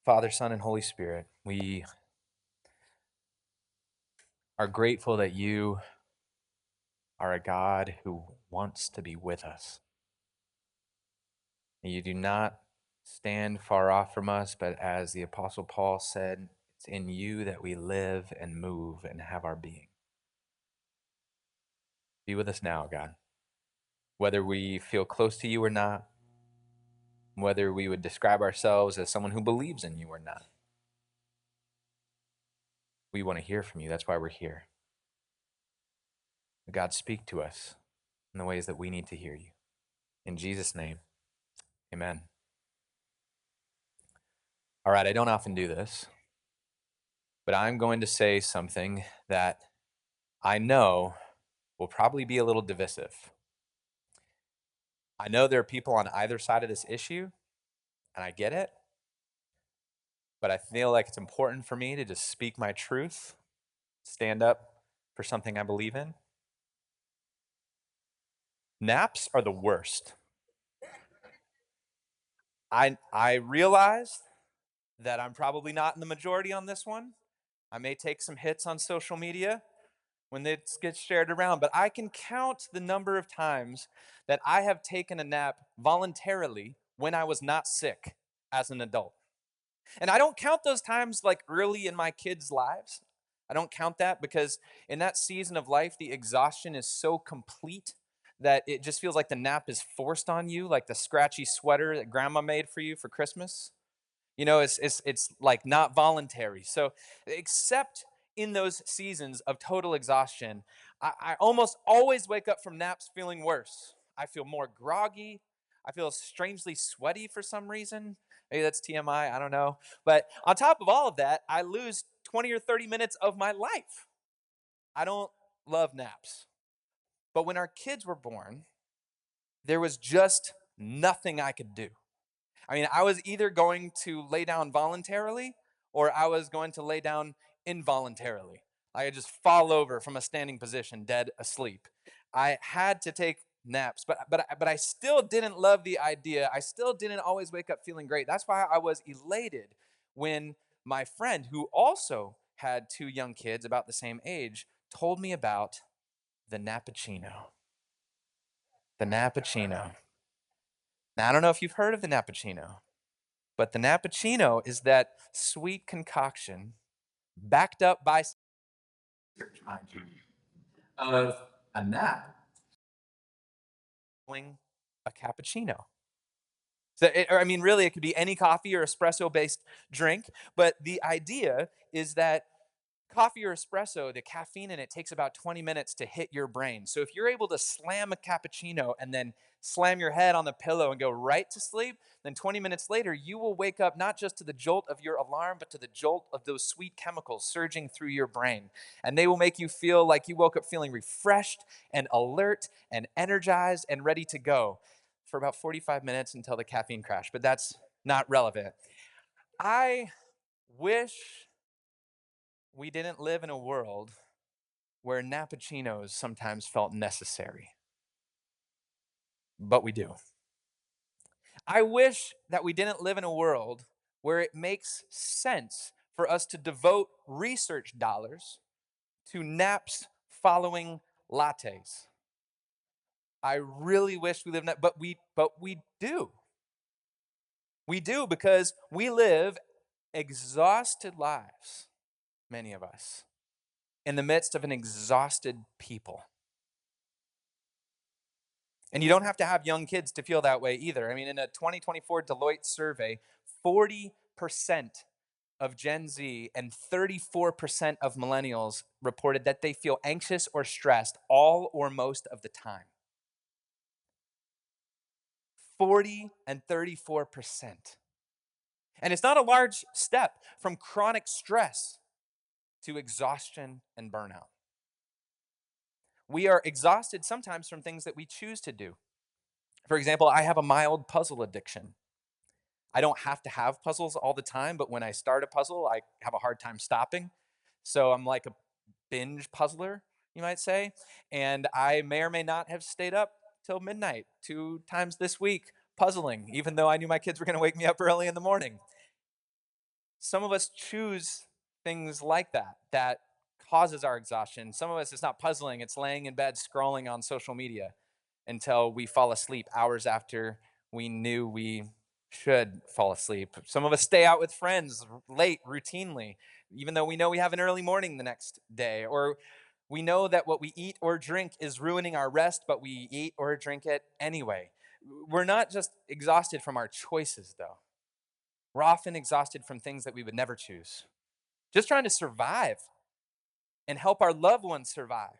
Father, Son, and Holy Spirit, we are grateful that you are a God who wants to be with us. You do not stand far off from us, but as the Apostle Paul said, it's in you that we live and move and have our being. Be with us now, God. Whether we feel close to you or not, whether we would describe ourselves as someone who believes in you or not, we want to hear from you. That's why we're here. God, speak to us in the ways that we need to hear you. In Jesus' name, amen. All right, I don't often do this, but I'm going to say something that I know will probably be a little divisive. I know there are people on either side of this issue, and I get it, but I feel like it's important for me to just speak my truth, stand up for something I believe in. Naps are the worst. I realize that I'm probably not in the majority on this one. I may take some hits on social media when this gets shared around, but I can count the number of times that I have taken a nap voluntarily when I was not sick as an adult. And I don't count those times like early in my kids' lives. I don't count that because in that season of life, the exhaustion is so complete that it just feels like the nap is forced on you, like the scratchy sweater that grandma made for you for Christmas. It's like not voluntary. So except in those seasons of total exhaustion, I almost always wake up from naps feeling worse. I feel more groggy. I feel strangely sweaty for some reason. Maybe that's TMI, I don't know. But on top of all of that, I lose 20 or 30 minutes of my life. I don't love naps. But when our kids were born, there was just nothing I could do. I mean, I was either going to lay down voluntarily or I was going to lay down involuntarily. I could just fall over from a standing position, dead asleep. I had to take naps, but I still didn't love the idea. I still didn't always wake up feeling great. That's why I was elated when my friend, who also had two young kids about the same age, told me about the Nappuccino. The Nappuccino. Now, I don't know if you've heard of the Nappuccino. But the Nappuccino is that sweet concoction backed up by of a nap a cappuccino. Or I mean, really, it could be any coffee or espresso based drink. But the idea is that coffee or espresso, the caffeine in it takes about 20 minutes to hit your brain. So if you're able to slam a cappuccino and then slam your head on the pillow and go right to sleep, then 20 minutes later, you will wake up not just to the jolt of your alarm, but to the jolt of those sweet chemicals surging through your brain. And they will make you feel like you woke up feeling refreshed and alert and energized and ready to go for about 45 minutes until the caffeine crash. But that's not relevant. I wish we didn't live in a world where nappuccinos sometimes felt necessary, but we do. I wish that we didn't live in a world where it makes sense for us to devote research dollars to naps following lattes. I really wish we lived in that, but we do. We do because we live exhausted lives, many of us, in the midst of an exhausted people. And you don't have to have young kids to feel that way either. I mean, in a 2024 Deloitte survey, 40% of Gen Z and 34% of millennials reported that they feel anxious or stressed all or most of the time. 40 and 34%. And it's not a large step from chronic stress to exhaustion and burnout. We are exhausted sometimes from things that we choose to do. For example, I have a mild puzzle addiction. I don't have to have puzzles all the time, but when I start a puzzle, I have a hard time stopping. So I'm like a binge puzzler, you might say. And I may or may not have stayed up till midnight 2 times this week puzzling, even though I knew my kids were going to wake me up early in the morning. Some of us choose things like that causes our exhaustion. Some of us, it's not puzzling, it's laying in bed scrolling on social media until we fall asleep hours after we knew we should fall asleep. Some of us stay out with friends late routinely, even though we know we have an early morning the next day. Or we know that what we eat or drink is ruining our rest, but we eat or drink it anyway. We're not just exhausted from our choices, though. We're often exhausted from things that we would never choose. Just trying to survive and help our loved ones survive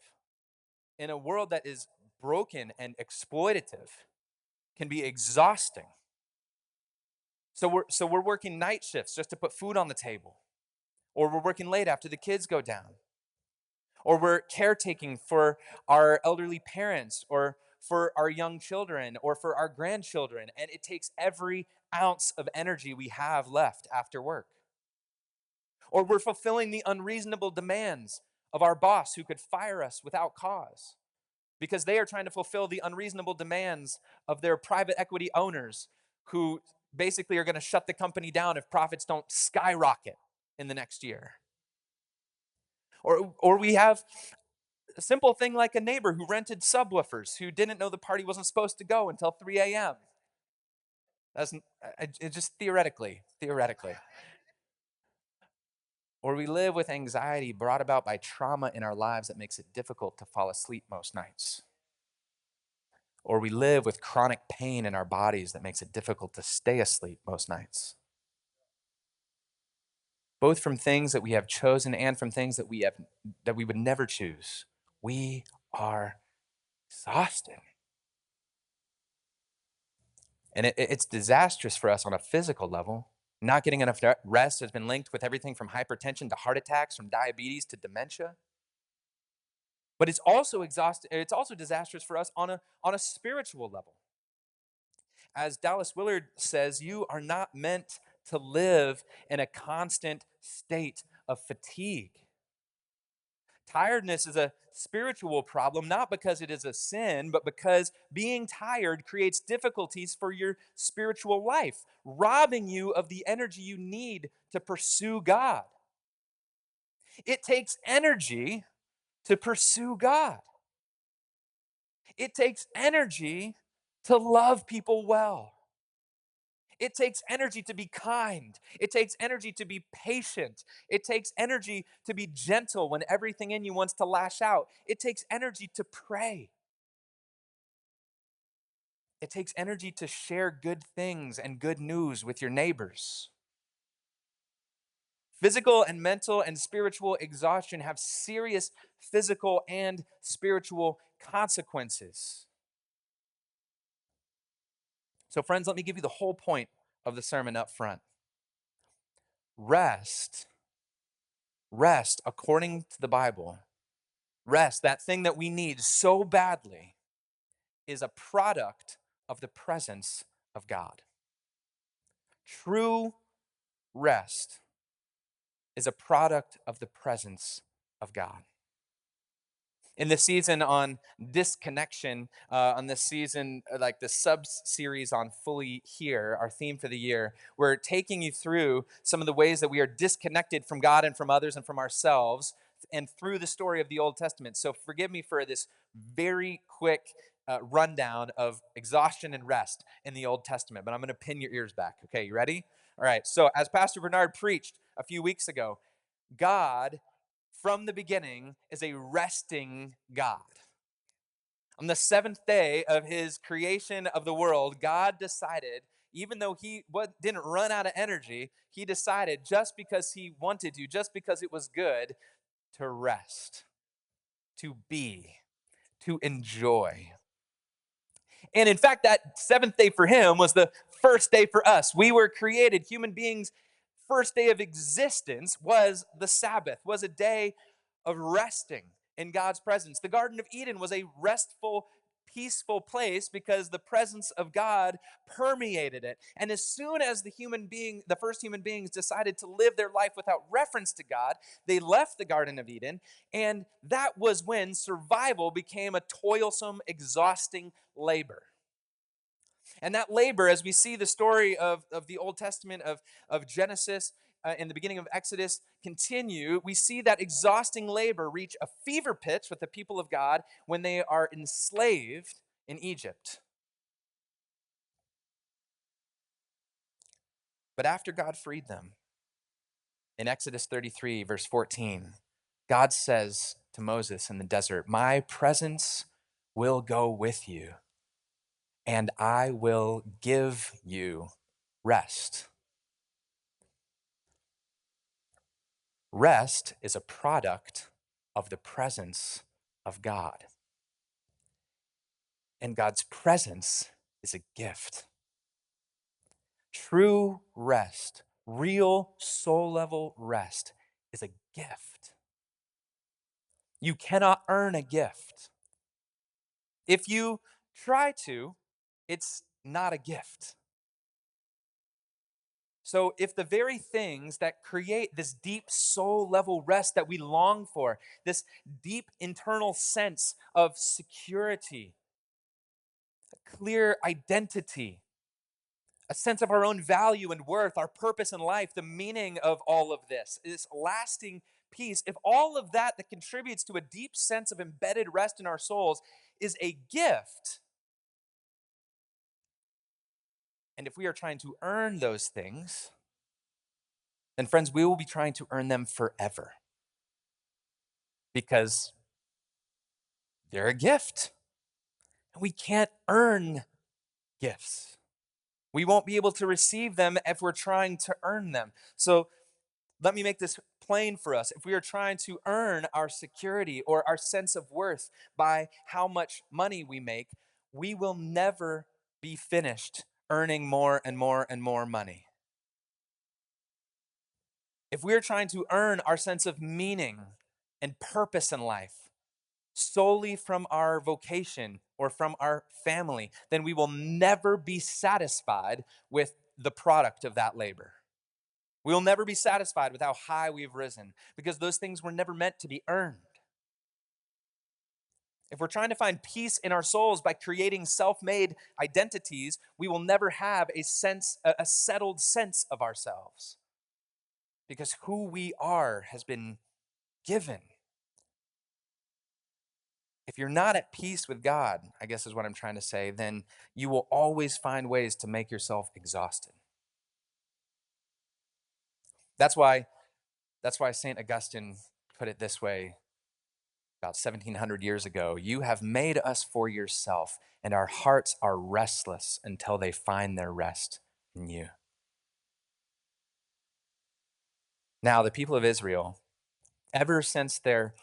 in a world that is broken and exploitative can be exhausting. So we're working night shifts just to put food on the table, or we're working late after the kids go down, or we're caretaking for our elderly parents, or for our young children, or for our grandchildren, and it takes every ounce of energy we have left after work. Or we're fulfilling the unreasonable demands of our boss who could fire us without cause because they are trying to fulfill the unreasonable demands of their private equity owners who basically are going to shut the company down if profits don't skyrocket in the next year. Or we have a simple thing like a neighbor who rented subwoofers who didn't know the party wasn't supposed to go until 3 a.m. That's it just theoretically. Or we live with anxiety brought about by trauma in our lives that makes it difficult to fall asleep most nights. Or we live with chronic pain in our bodies that makes it difficult to stay asleep most nights. Both from things that we have chosen and from things that we would never choose. We are exhausted. And it's disastrous for us on a physical level. Not getting enough rest has been linked with everything from hypertension to heart attacks, from diabetes to dementia. But it's also disastrous for us on a spiritual level. As Dallas Willard says, you are not meant to live in a constant state of fatigue. Tiredness is a spiritual problem, not because it is a sin, but because being tired creates difficulties for your spiritual life, robbing you of the energy you need to pursue God. It takes energy to pursue God. It takes energy to love people well. It takes energy to be kind. It takes energy to be patient. It takes energy to be gentle when everything in you wants to lash out. It takes energy to pray. It takes energy to share good things and good news with your neighbors. Physical and mental and spiritual exhaustion have serious physical and spiritual consequences. So, friends, let me give you the whole point of the sermon up front. Rest, rest, according to the Bible, rest, that thing that we need so badly, is a product of the presence of God. True rest is a product of the presence of God. In the season on disconnection, on this season, like the sub-series on Fully Here, our theme for the year, we're taking you through some of the ways that we are disconnected from God and from others and from ourselves, and through the story of the Old Testament. So forgive me for this very quick rundown of exhaustion and rest in the Old Testament, but I'm going to pin your ears back. Okay, you ready? All right, so as Pastor Bernard preached a few weeks ago, God from the beginning is a resting God. On the seventh day of his creation of the world, God decided, even though he didn't run out of energy, he decided just because he wanted to, just because it was good, to rest, to be, to enjoy. And in fact, that seventh day for him was the first day for us. We were created, human beings, first day of existence was the Sabbath, was a day of resting in God's presence. The Garden of Eden was a restful, peaceful place because the presence of God permeated it. And as soon as the first human beings decided to live their life without reference to God, they left the Garden of Eden, and that was when survival became a toilsome, exhausting labor. And that labor, as we see the story of the Old Testament of Genesis, in the beginning of Exodus continue, we see that exhausting labor reach a fever pitch with the people of God when they are enslaved in Egypt. But after God freed them, in Exodus 33, verse 14, God says to Moses in the desert, "My presence will go with you, and I will give you rest." Rest is a product of the presence of God. And God's presence is a gift. True rest, real soul level rest, is a gift. You cannot earn a gift. If you try to, it's not a gift. So, if the very things that create this deep soul level rest that we long for, this deep internal sense of security, clear identity, a sense of our own value and worth, our purpose in life, the meaning of all of this lasting peace, if all of that that contributes to a deep sense of embedded rest in our souls is a gift, and if we are trying to earn those things, then friends, we will be trying to earn them forever because they're a gift. We can't earn gifts. We won't be able to receive them if we're trying to earn them. So let me make this plain for us. If we are trying to earn our security or our sense of worth by how much money we make, we will never be finished earning more and more and more money. If we are trying to earn our sense of meaning and purpose in life solely from our vocation or from our family, then we will never be satisfied with the product of that labor. We will never be satisfied with how high we've risen because those things were never meant to be earned. If we're trying to find peace in our souls by creating self-made identities, we will never have a settled sense of ourselves because who we are has been given. If you're not at peace with God, I guess is what I'm trying to say, then you will always find ways to make yourself exhausted. That's why St. Augustine put it this way about 1700 years ago: "You have made us for yourself, and our hearts are restless until they find their rest in you." Now, the people of Israel, ever since their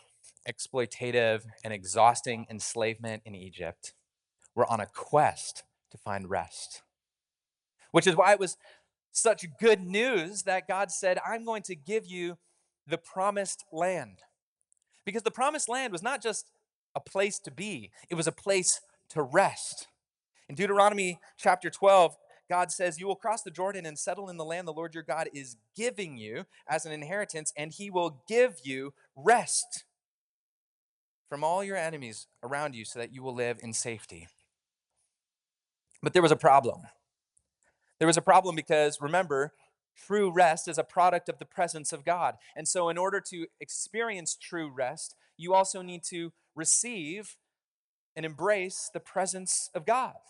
exploitative and exhausting enslavement in Egypt, were on a quest to find rest, which is why it was such good news that God said, "I'm going to give you the promised land." Because the promised land was not just a place to be, it was a place to rest. In Deuteronomy chapter 12, God says, "You will cross the Jordan and settle in the land the Lord your God is giving you as an inheritance, and he will give you rest from all your enemies around you so that you will live in safety." But there was a problem. There was a problem because, remember, true rest is a product of the presence of God. And so, in order to experience true rest, you also need to receive and embrace the presence of God.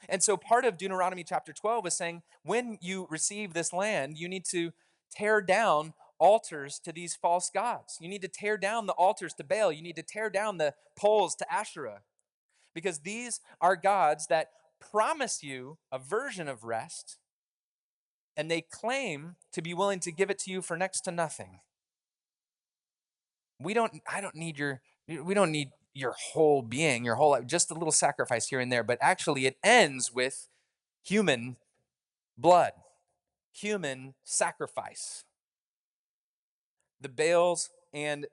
And so, part of Deuteronomy chapter 12 is saying when you receive this land, you need to tear down altars to these false gods. You need to tear down the altars to Baal. You need to tear down the poles to Asherah, because these are gods that promise you a version of rest, and they claim to be willing to give it to you for next to nothing. I don't need we don't need your whole being, your whole life, just a little sacrifice here and there, but actually it ends with human blood, human sacrifice. The Baals and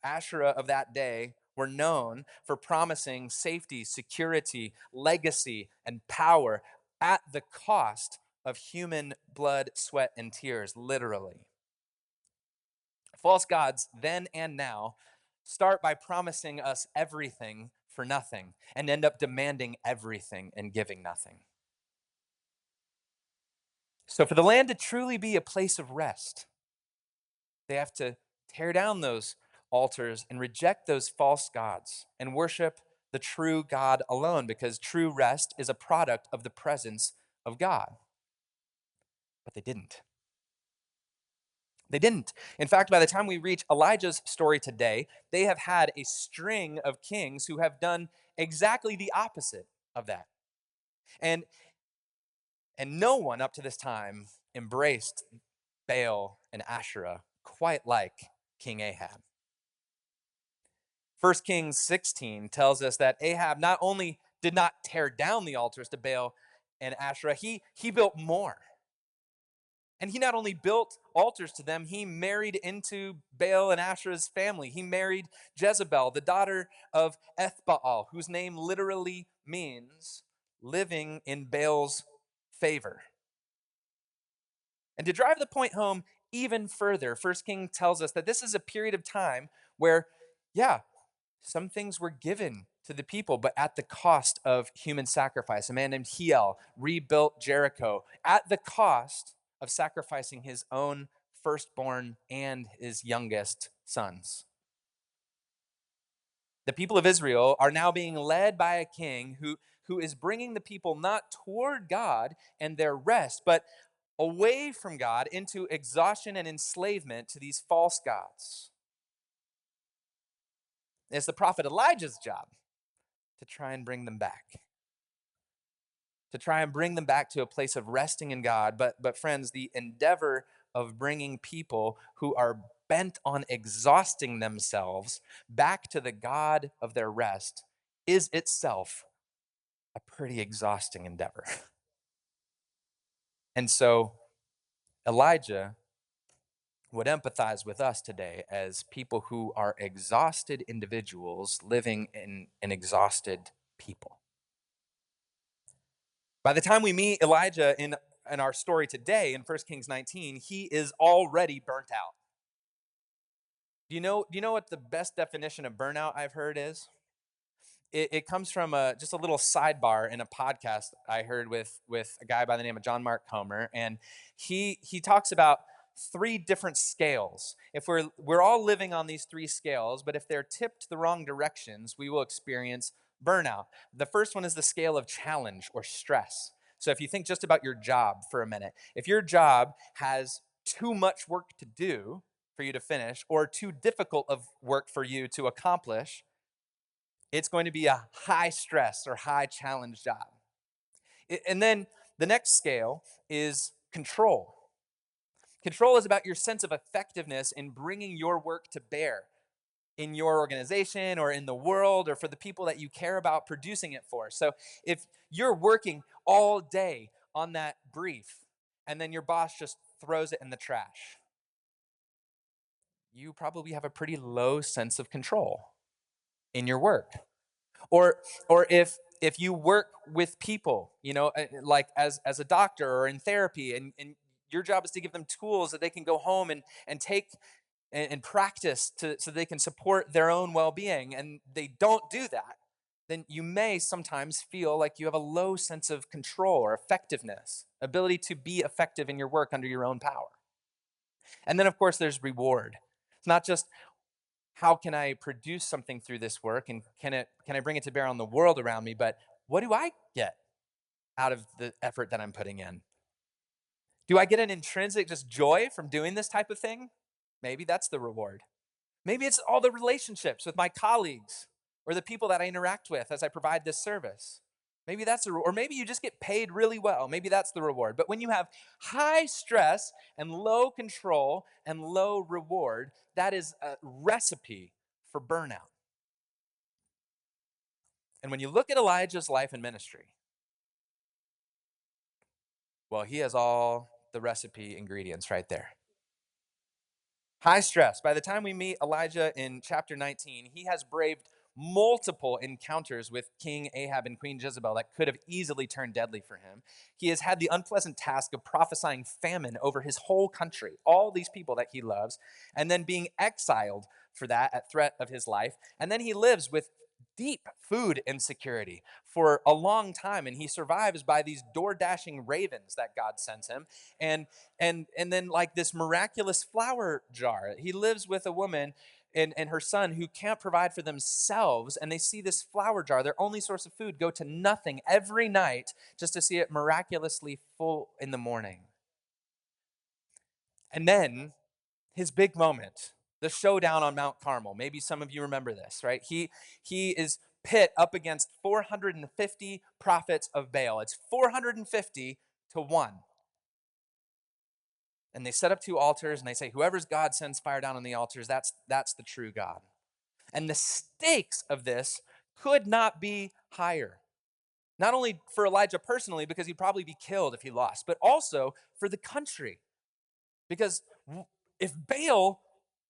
Asherah of that day were known for promising safety, security, legacy, and power at the cost of human blood, sweat, and tears, literally. False gods, then and now, start by promising us everything for nothing and end up demanding everything and giving nothing. So, for the land to truly be a place of rest, they have to tear down those altars and reject those false gods and worship the true God alone, because true rest is a product of the presence of God. But they didn't. They didn't. In fact, by the time we reach Elijah's story today, they have had a string of kings who have done exactly the opposite of that. And no one up to this time embraced Baal and Asherah quite like King Ahab. 1 Kings 16 tells us that Ahab not only did not tear down the altars to Baal and Asherah, he built more. And he not only built altars to them, he married into Baal and Asherah's family. He married Jezebel, the daughter of Ethbaal, whose name literally means living in Baal's favor. And to drive the point home even further, 1 King tells us that this is a period of time where, yeah, some things were given to the people, but at the cost of human sacrifice. A man named Hiel rebuilt Jericho at the cost of sacrificing his own firstborn and his youngest sons. The people of Israel are now being led by a king who is bringing the people not toward God and their rest, but away from God into exhaustion and enslavement to these false gods. It's the prophet Elijah's job to try and bring them back. To try and bring them back to a place of resting in God. But friends, the endeavor of bringing people who are bent on exhausting themselves back to the God of their rest is itself a pretty exhausting endeavor. And so Elijah would empathize with us today as people who are exhausted individuals living in an exhausted people. By the time we meet Elijah in our story today in 1 Kings 19, he is already burnt out. Do you know what the best definition of burnout I've heard is? It comes from just a little sidebar in a podcast I heard with a guy by the name of John Mark Comer, and he talks about three different scales. If we're all living on these three scales, but if they're tipped the wrong directions, we will experience burnout. The first one is the scale of challenge or stress. So if you think just about your job for a minute, if your job has too much work to do for you to finish or too difficult of work for you to accomplish, it's going to be a high stress or high challenge job. And then the next scale is control. Control is about your sense of effectiveness in bringing your work to bear in your organization or in the world or for the people that you care about producing it for. So if you're working all day on that brief and then your boss just throws it in the trash, you probably have a pretty low sense of control in your work. Or if you work with people, like as a doctor or in therapy, and your job is to give them tools that they can go home and take and practice so they can support their own well-being, and they don't do that, then you may sometimes feel like you have a low sense of control or effectiveness, ability to be effective in your work under your own power. And then, of course, there's reward. It's not just how can I produce something through this work and can I bring it to bear on the world around me, but what do I get out of the effort that I'm putting in? Do I get an intrinsic just joy from doing this type of thing? Maybe that's the reward. Maybe it's all the relationships with my colleagues or the people that I interact with as I provide this service. Maybe that's or maybe you just get paid really well. Maybe that's the reward. But when you have high stress and low control and low reward, that is a recipe for burnout. And when you look at Elijah's life and ministry, well, he has all the recipe ingredients right there. High stress. By the time we meet Elijah in chapter 19, he has braved multiple encounters with King Ahab and Queen Jezebel that could have easily turned deadly for him. He has had the unpleasant task of prophesying famine over his whole country, all these people that he loves, and then being exiled for that at threat of his life. And then he lives with deep food insecurity for a long time, and he survives by these door dashing ravens that God sends him, and and then like this miraculous flour jar. He lives with a woman and her son who can't provide for themselves, and they see this flour jar, their only source of food, go to nothing every night just to see it miraculously full in the morning. And then his big moment, the showdown on Mount Carmel. Maybe some of you remember this, right? He is pit up against 450 prophets of Baal. It's 450 to 1. And they set up 2 altars and they say, whoever's God sends fire down on the altars, that's the true God. And the stakes of this could not be higher. Not only for Elijah personally, because he'd probably be killed if he lost, but also for the country. Because if Baal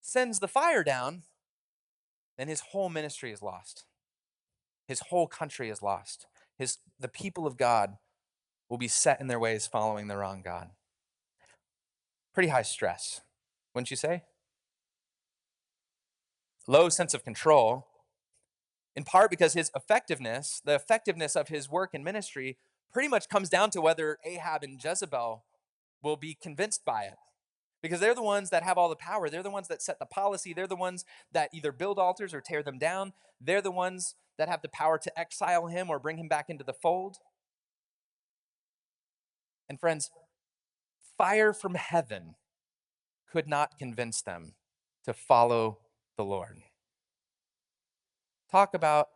sends the fire down, then his whole ministry is lost. His whole country is lost. The people of God will be set in their ways following the wrong God. Pretty high stress, wouldn't you say? Low sense of control, in part because his effectiveness, the effectiveness of his work and ministry, pretty much comes down to whether Ahab and Jezebel will be convinced by it. Because they're the ones that have all the power. They're the ones that set the policy. They're the ones that either build altars or tear them down. They're the ones that have the power to exile him or bring him back into the fold. And friends, fire from heaven could not convince them to follow the Lord. Talk about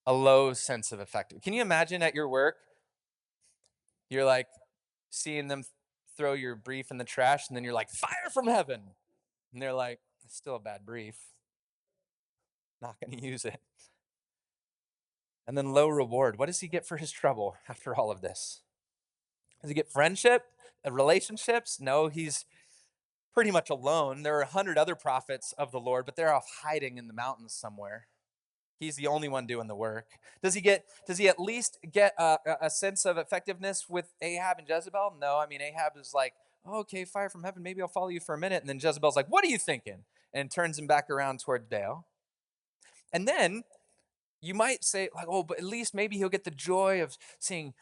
a low sense of effectiveness. Can you imagine at your work, you're like seeing them throw your brief in the trash, and then you're like, fire from heaven. And they're like, it's still a bad brief. Not going to use it. And then low reward. What does he get for his trouble after all of this? Does he get friendship, relationships? No, he's pretty much alone. There are 100 other prophets of the Lord, but they're off hiding in the mountains somewhere. He's the only one doing the work. Does he at least get a sense of effectiveness with Ahab and Jezebel? No, I mean, Ahab is like, oh, okay, fire from heaven, maybe I'll follow you for a minute. And then Jezebel's like, what are you thinking? And turns him back around toward Baal. And then you might say, like, oh, but at least maybe he'll get the joy of seeing,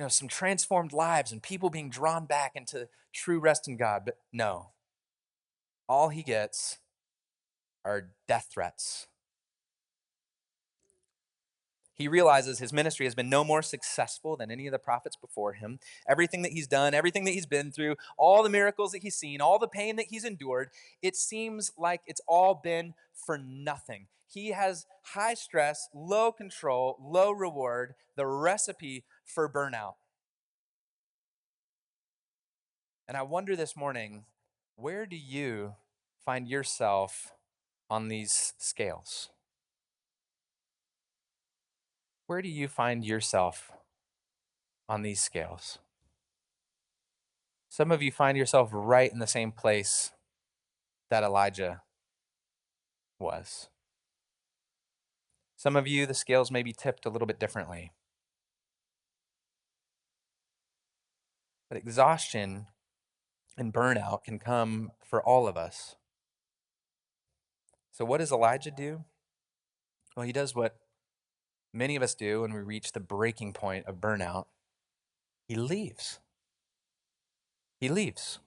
some transformed lives and people being drawn back into true rest in God. But no, all he gets are death threats. He realizes his ministry has been no more successful than any of the prophets before him. Everything that he's done, everything that he's been through, all the miracles that he's seen, all the pain that he's endured, it seems like it's all been for nothing. He has high stress, low control, low reward, the recipe for burnout. And I wonder this morning, where do you find yourself on these scales? Where do you find yourself on these scales? Some of you find yourself right in the same place that Elijah was. Some of you, the scales may be tipped a little bit differently. But exhaustion and burnout can come for all of us. So, what does Elijah do? Well, he does what many of us do when we reach the breaking point of burnout. He leaves. He leaves.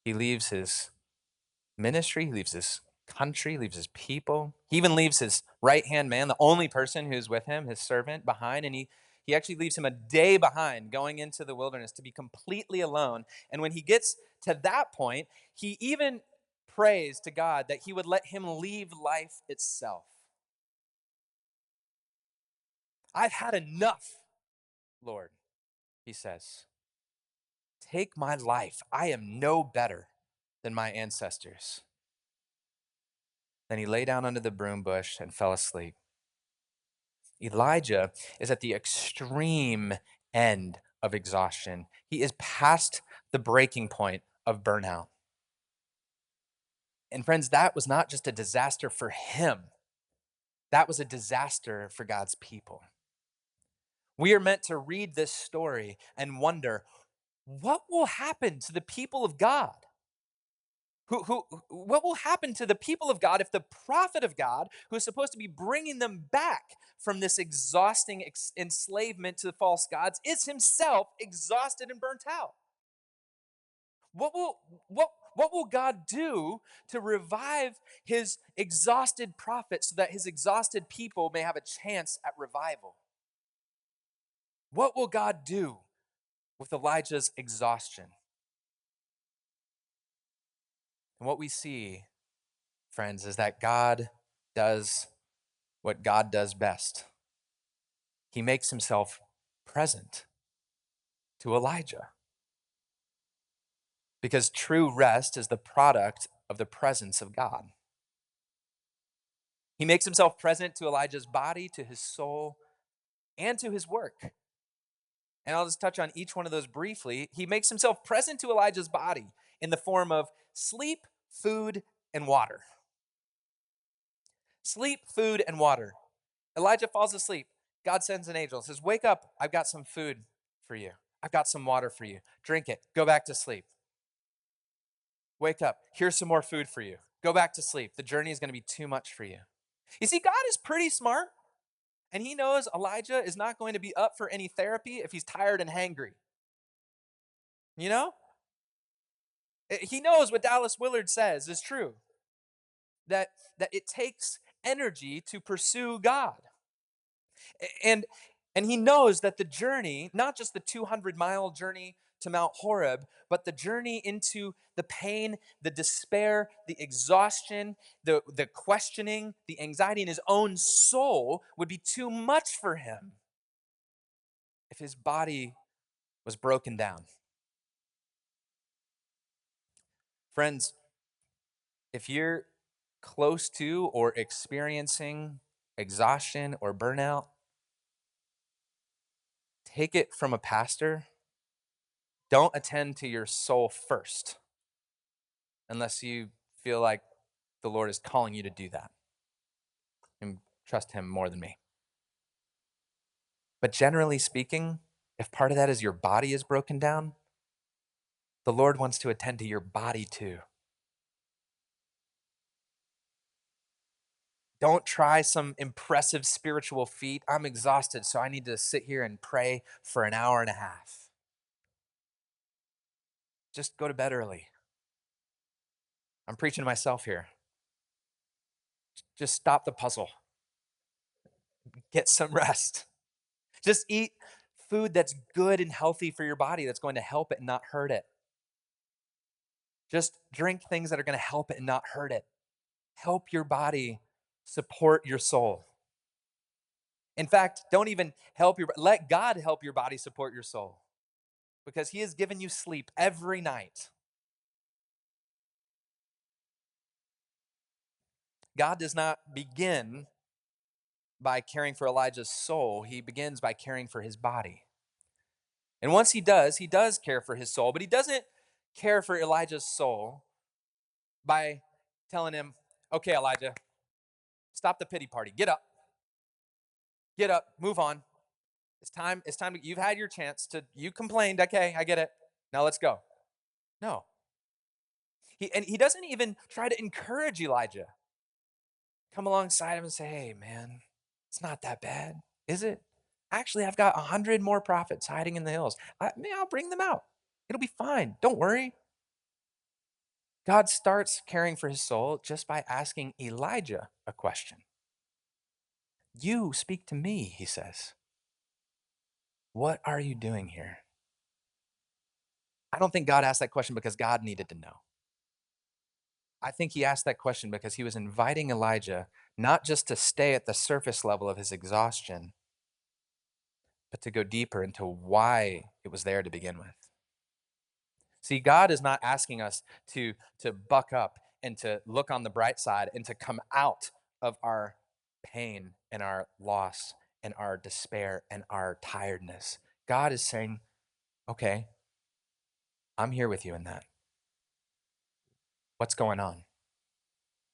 He leaves his ministry, he leaves his country, leaves his people. He even leaves his right-hand man, the only person who's with him, his servant, behind. And he actually leaves him a day behind going into the wilderness to be completely alone. And when he gets to that point, he even prays to God that he would let him leave life itself. I've had enough, Lord, he says. Take my life. I am no better than my ancestors. Then he lay down under the broom bush and fell asleep. Elijah is at the extreme end of exhaustion. He is past the breaking point of burnout. And friends, that was not just a disaster for him. That was a disaster for God's people. We are meant to read this story and wonder, what will happen to the people of God? What will happen to the people of God if the prophet of God, who is supposed to be bringing them back from this exhausting enslavement to the false gods, is himself exhausted and burnt out? What will what will God do to revive his exhausted prophet so that his exhausted people may have a chance at revival? What will God do with Elijah's exhaustion? And what we see, friends, is that God does what God does best. He makes himself present to Elijah. Because true rest is the product of the presence of God. He makes himself present to Elijah's body, to his soul, and to his work. And I'll just touch on each one of those briefly. He makes himself present to Elijah's body in the form of sleep, food, and water. Sleep, food, and water. Elijah falls asleep. God sends an angel, says, "Wake up, I've got some food for you. I've got some water for you. Drink it. Go back to sleep. Wake up. Here's some more food for you. Go back to sleep. The journey is going to be too much for you." You see, God is pretty smart, and he knows Elijah is not going to be up for any therapy if he's tired and hangry. You know? He knows what Dallas Willard says is true, that it takes energy to pursue God. And he knows that the journey, not just the 200-mile journey to Mount Horeb, but the journey into the pain, the despair, the exhaustion, the questioning, the anxiety in his own soul would be too much for him if his body was broken down. Friends, if you're close to or experiencing exhaustion or burnout, take it from a pastor. Don't attend to your soul first unless you feel like the Lord is calling you to do that and trust him more than me. But generally speaking, if part of that is your body is broken down, the Lord wants to attend to your body too. Don't try some impressive spiritual feat. I'm exhausted, so I need to sit here and pray for an hour and a half. Just go to bed early. I'm preaching to myself here. Just stop the puzzle. Get some rest. Just eat food that's good and healthy for your body, that's going to help it and not hurt it. Just drink things that are going to help it and not hurt it. Help your body support your soul. In fact, don't even let God help your body support your soul, because he has given you sleep every night. God does not begin by caring for Elijah's soul. He begins by caring for his body. And once he does care for his soul, but he doesn't care for Elijah's soul by telling him, "Okay, Elijah, stop the pity party. Get up. Get up. Move on. It's time you've had your chance you complained. Okay, I get it. Now let's go." No. He doesn't even try to encourage Elijah. Come alongside him and say, "Hey, man, it's not that bad, is it? Actually, I've got 100 more prophets hiding in the hills. I'll bring them out. It'll be fine. Don't worry." God starts caring for his soul just by asking Elijah a question. "You speak to me," he says. "What are you doing here?" I don't think God asked that question because God needed to know. I think he asked that question because he was inviting Elijah not just to stay at the surface level of his exhaustion, but to go deeper into why it was there to begin with. See, God is not asking us to buck up and to look on the bright side and to come out of our pain and our loss and our despair and our tiredness. God is saying, "Okay, I'm here with you in that. What's going on?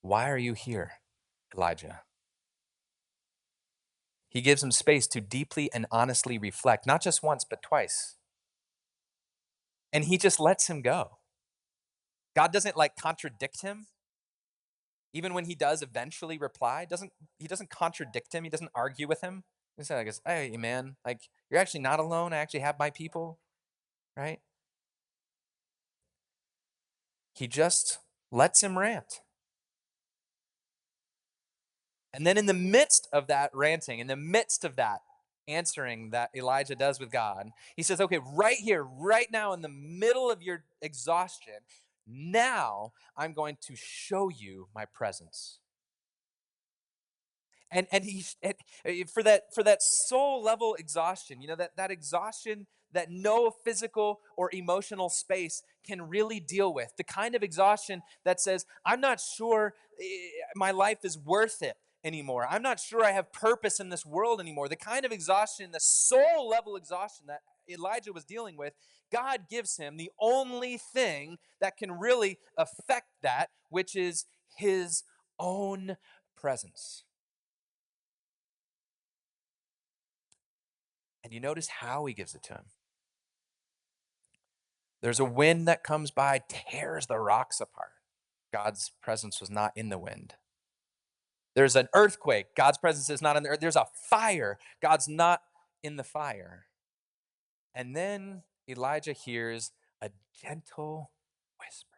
Why are you here, Elijah?" He gives him space to deeply and honestly reflect, not just once, but twice. And he just lets him go. God doesn't like contradict him. Even when he does eventually reply, doesn't contradict him. He doesn't argue with him. He goes, "Hey, man, like you're actually not alone. I actually have my people." Right? He just lets him rant. And then in the midst of that ranting, in the midst of that answering that Elijah does with God, he says, okay, right here, right now, in the middle of your exhaustion, now I'm going to show you my presence. And for that soul level exhaustion, that exhaustion that no physical or emotional space can really deal with, the kind of exhaustion that says, I'm not sure my life is worth it anymore, I'm not sure I have purpose in this world anymore, the kind of exhaustion, the soul level exhaustion that Elijah was dealing with, God gives him the only thing that can really affect that, which is his own presence. And you notice how he gives it to him. There's a wind that comes by, tears the rocks apart. God's presence was not in the wind. There's an earthquake. God's presence is not in the earth. There's a fire. God's not in the fire. And then Elijah hears a gentle whisper.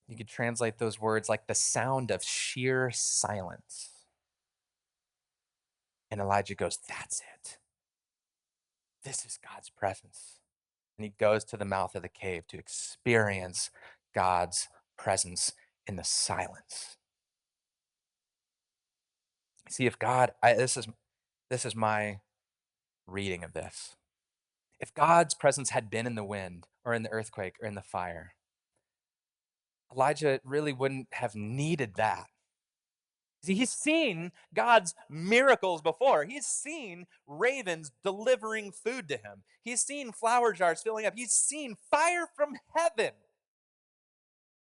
You could translate those words like the sound of sheer silence. And Elijah goes, that's it. This is God's presence. And he goes to the mouth of the cave to experience God's presence in the silence. See, if God, this is my reading of this. If God's presence had been in the wind or in the earthquake or in the fire, Elijah really wouldn't have needed that. See, he's seen God's miracles before. He's seen ravens delivering food to him. He's seen flower jars filling up. He's seen fire from heaven.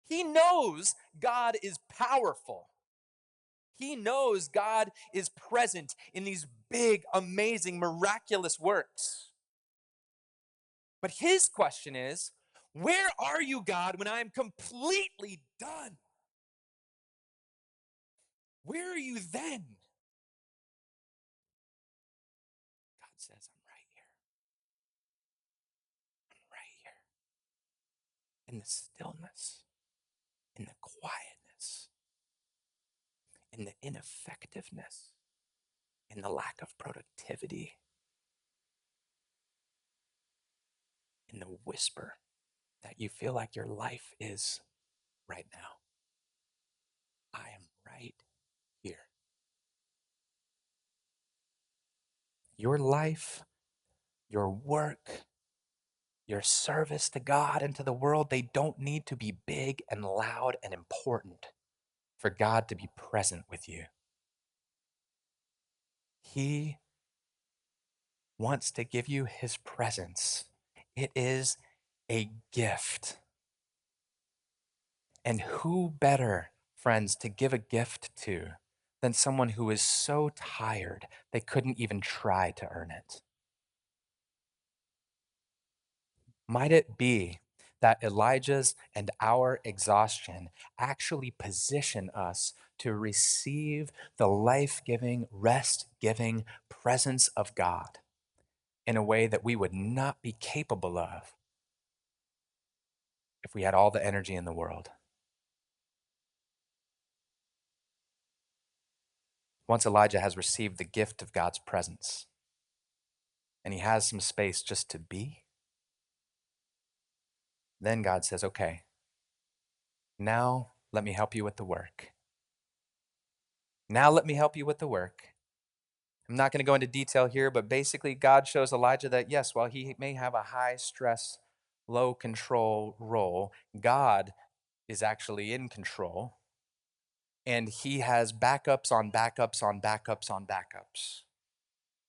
He knows God is powerful. He knows God is present in these big, amazing, miraculous works. But his question is, where are you, God, when I am completely done? Where are you then? God says, I'm right here. I'm right here. In the stillness, in the quietness, in the ineffectiveness, in the lack of productivity, in the whisper that you feel like your life is right now. I am right here. Your life, your work, your service to God and to the world, they don't need to be big and loud and important for God to be present with you. He wants to give you his presence. It is a gift. And who better, friends, to give a gift to than someone who is so tired they couldn't even try to earn it? Might it be that Elijah's and our exhaustion actually position us to receive the life-giving, rest-giving presence of God in a way that we would not be capable of if we had all the energy in the world? Once Elijah has received the gift of God's presence and he has some space just to be, then God says, okay, now let me help you with the work. Now let me help you with the work. I'm not going to go into detail here, but basically, God shows Elijah that, yes, while he may have a high stress, low control role, God is actually in control. And he has backups on backups on backups on backups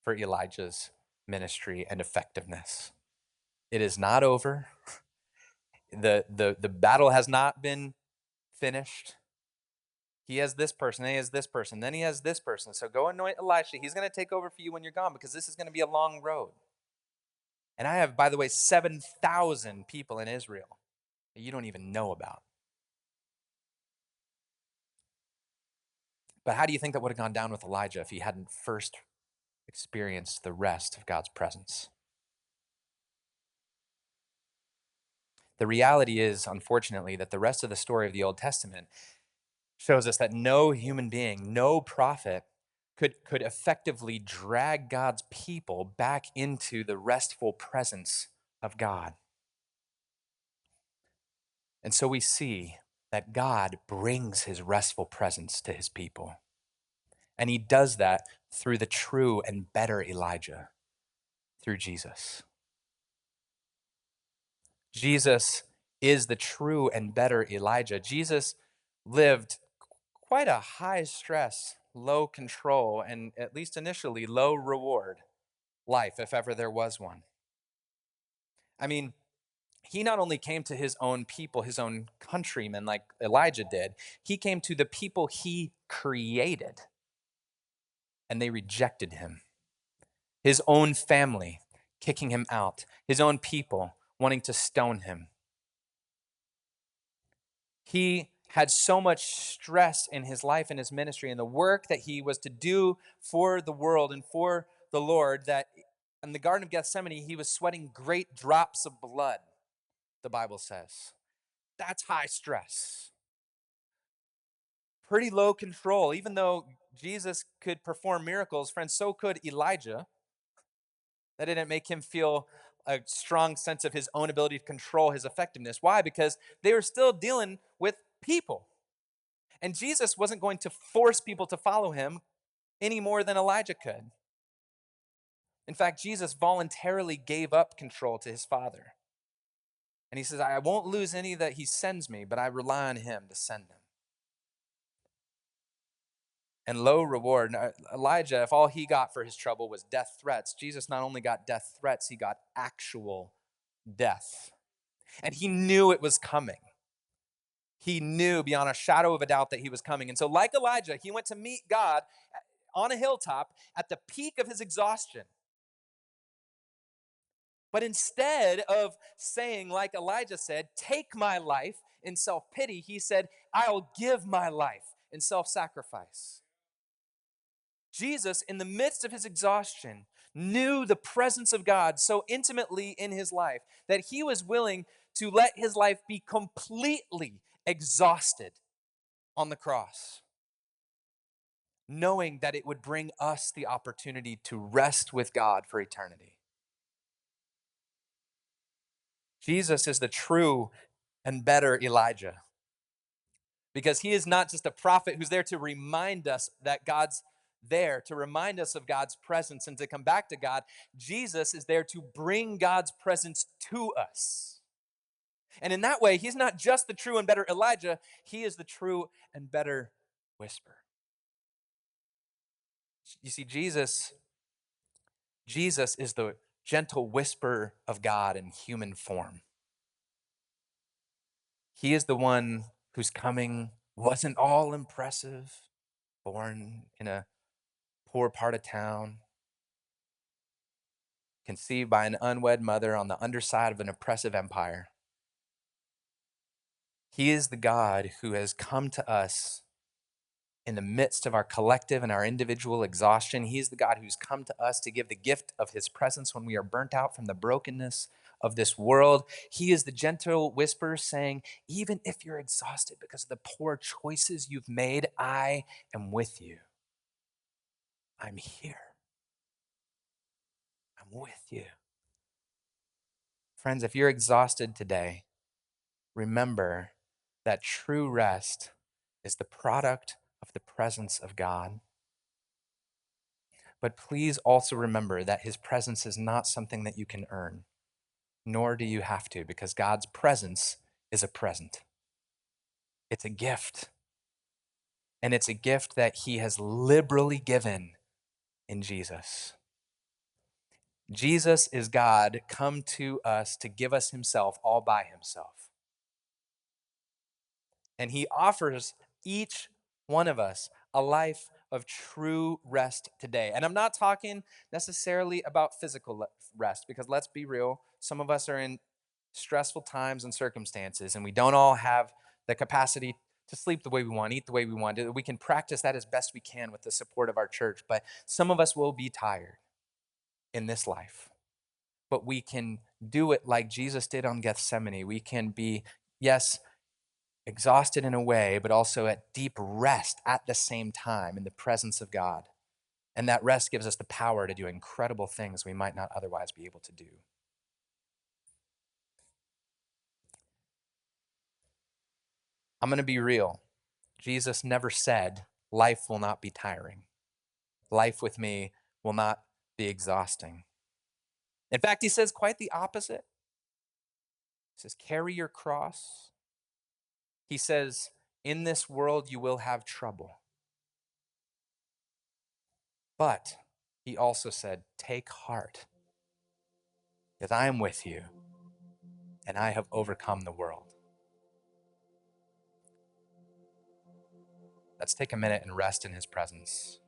for Elijah's ministry and effectiveness. It is not over. The battle has not been finished. He has this person, then he has this person, then he has this person. So go anoint Elisha. He's going to take over for you when you're gone because this is going to be a long road. And I have, by the way, 7,000 people in Israel that you don't even know about. But how do you think that would have gone down with Elijah if he hadn't first experienced the rest of God's presence? The reality is, unfortunately, that the rest of the story of the Old Testament shows us that no human being, no prophet could effectively drag God's people back into the restful presence of God. And so we see that God brings his restful presence to his people. And he does that through the true and better Elijah, through Jesus. Jesus is the true and better Elijah. Jesus lived quite a high stress, low control, and at least initially low reward life, if ever there was one. I mean, he not only came to his own people, his own countrymen, like Elijah did, he came to the people he created, and they rejected him. His own family kicking him out, his own people wanting to stone him. He had so much stress in his life and his ministry and the work that he was to do for the world and for the Lord that in the Garden of Gethsemane, he was sweating great drops of blood, the Bible says. That's high stress. Pretty low control. Even though Jesus could perform miracles, friends, so could Elijah. That didn't make him feel a strong sense of his own ability to control his effectiveness. Why? Because they were still dealing with people. And Jesus wasn't going to force people to follow him any more than Elijah could. In fact, Jesus voluntarily gave up control to his Father. And he says, I won't lose any that he sends me, but I rely on him to send them. And low reward. Now, Elijah, if all he got for his trouble was death threats, Jesus not only got death threats, he got actual death. And he knew it was coming. He knew beyond a shadow of a doubt that he was coming. And so, like Elijah, he went to meet God on a hilltop at the peak of his exhaustion. But instead of saying, like Elijah said, take my life in self pity, he said, I'll give my life in self sacrifice. Jesus, in the midst of his exhaustion, knew the presence of God so intimately in his life that he was willing to let his life be completely exhausted on the cross, knowing that it would bring us the opportunity to rest with God for eternity. Jesus is the true and better Elijah because he is not just a prophet who's there to remind us that God's there, to remind us of God's presence and to come back to God. Jesus is there to bring God's presence to us. And in that way, he's not just the true and better Elijah, he is the true and better whisper. You see, Jesus is the gentle whisper of God in human form. He is the one whose coming wasn't all impressive, born in a poor part of town, conceived by an unwed mother on the underside of an oppressive empire. He is the God who has come to us in the midst of our collective and our individual exhaustion. He is the God who's come to us to give the gift of his presence when we are burnt out from the brokenness of this world. He is the gentle whisper saying, even if you're exhausted because of the poor choices you've made, I am with you. I'm here. I'm with you. Friends, if you're exhausted today, remember that true rest is the product of the presence of God. But please also remember that his presence is not something that you can earn, nor do you have to, because God's presence is a present. It's a gift. And it's a gift that he has liberally given in Jesus. Jesus is God come to us to give us himself all by himself. And he offers each one of us a life of true rest today. And I'm not talking necessarily about physical rest, because let's be real, some of us are in stressful times and circumstances, and we don't all have the capacity to sleep the way we want, eat the way we want. We can practice that as best we can with the support of our church, but some of us will be tired in this life. But we can do it like Jesus did on Gethsemane. We can be, yes, exhausted in a way, but also at deep rest at the same time in the presence of God. And that rest gives us the power to do incredible things we might not otherwise be able to do. I'm going to be real. Jesus never said, life will not be tiring. Life with me will not be exhausting. In fact, he says quite the opposite. He says, carry your cross. He says, in this world you will have trouble. But he also said, take heart, because I am with you and I have overcome the world. Let's take a minute and rest in his presence.